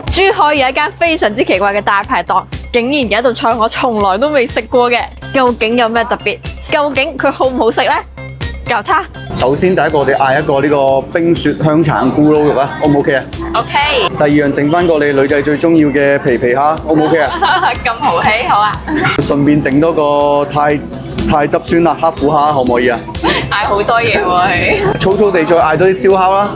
珠海有一間非常之奇怪嘅大排檔，竟然有一道菜我從來都未食過嘅，究竟有咩特別？究竟佢好唔好食呢？教他。首先第一個我哋嗌一個呢個冰雪香橙咕嚕肉啊，O 唔 OK 啊？ OK。第二樣整翻個你女仔最中意嘅皮皮蝦，O 唔 OK 啊？咁豪氣，好啊！順便整多個泰汁酸辣黑虎蝦，可唔可以啊？嗌好多嘢喎，粗粗地再嗌多啲燒烤啦，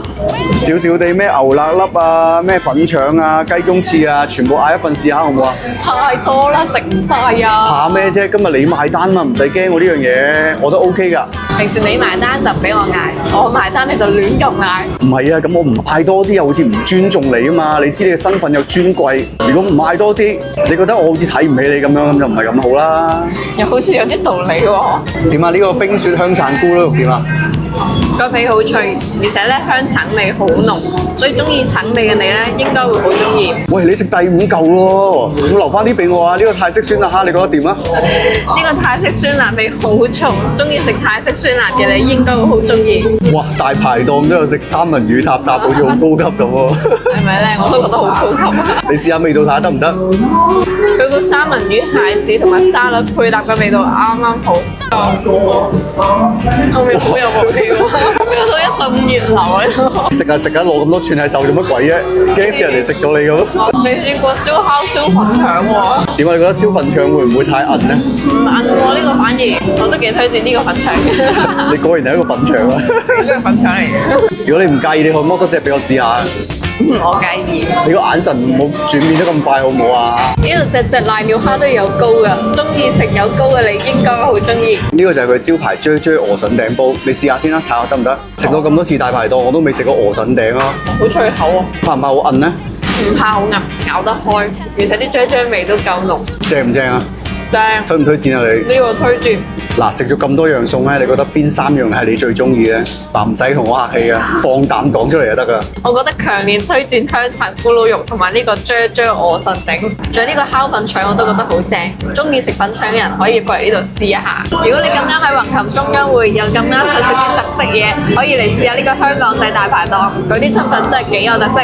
少少地咩牛肋粒啊、咩粉腸啊、雞中翅啊，全部嗌一份試下好唔好啊？太多啦，食唔晒啊！怕咩啫？今日你買單嘛，唔使驚我呢樣嘢，我都 OK 㗎。平時你埋單就唔俾我嗌，我埋單你就亂咁嗌。唔係啊，咁我唔嗌多啲又好似唔尊重你啊嘛！你知你嘅身份又尊貴，如果唔嗌多啲，你覺得我好似睇唔起你咁樣，咁就唔係咁好啦。又好似有啲道理喎。點啊？呢個冰雪香橙咕嚕肉點啊？個皮好脆，而且咧香橙味好濃，所以中意橙味嘅你咧應該會好中意。喂，你食第5嚿咯，要留翻啲俾我啊！呢個泰式酸辣蝦你覺得點啊？呢個泰式酸辣味好重，中意食泰式酸辣嘅你應該會好中意。哇！大排檔都有食三文魚塔塔，好似好高級咁喎。係咪咧？我都覺得好高級啊！你試下味道睇下得唔得？佢個三文魚蟹子同埋沙律配搭嘅味道啱啱好。後面好有味喎，有到一陣熱流喺度。食下食下攞咁多串係受做乜鬼啫？驚死人哋食咗你咁。我未試過燒烤燒粉腸喎。點解你覺得燒粉腸會唔會太韌呢？唔韌喎，呢個反而我都幾推薦呢個粉腸嘅。你果然係一個粉腸啊！呢個粉腸嚟嘅。如果你唔介意，你可以剝多隻俾我試下。我介意。你個眼神冇轉變得咁快，好唔好啊？呢度隻瀨尿蝦都有膏㗎，中意食有膏嘅你應該好中意。呢個就係佢招牌啫啫鵝筍頂煲，你試下先啦，睇下得唔得？食過咁多次大排檔，我都未食過鵝筍頂啊！好脆口喎，怕唔怕好韌呢？唔怕好韌，咬得開，而且啲啫啫味都夠濃。正唔正啊？正。推唔推薦啊你？呢個推薦。嗱，食咗咁多樣餸咧，你覺得邊3樣係你最中意咧？嗱，唔使同我客氣啊，放膽講出嚟就得噶。我覺得強烈推薦香橙咕嚕肉同埋呢個啫啫鵝腎頂，仲有呢個烤粉腸我都覺得好正。中意食粉腸嘅人可以過嚟呢度試一下。如果你咁啱喺橫琴中央會又咁啱想食啲特色嘢，可以嚟試下呢個香港仔大排檔，嗰啲出品真係幾有特色。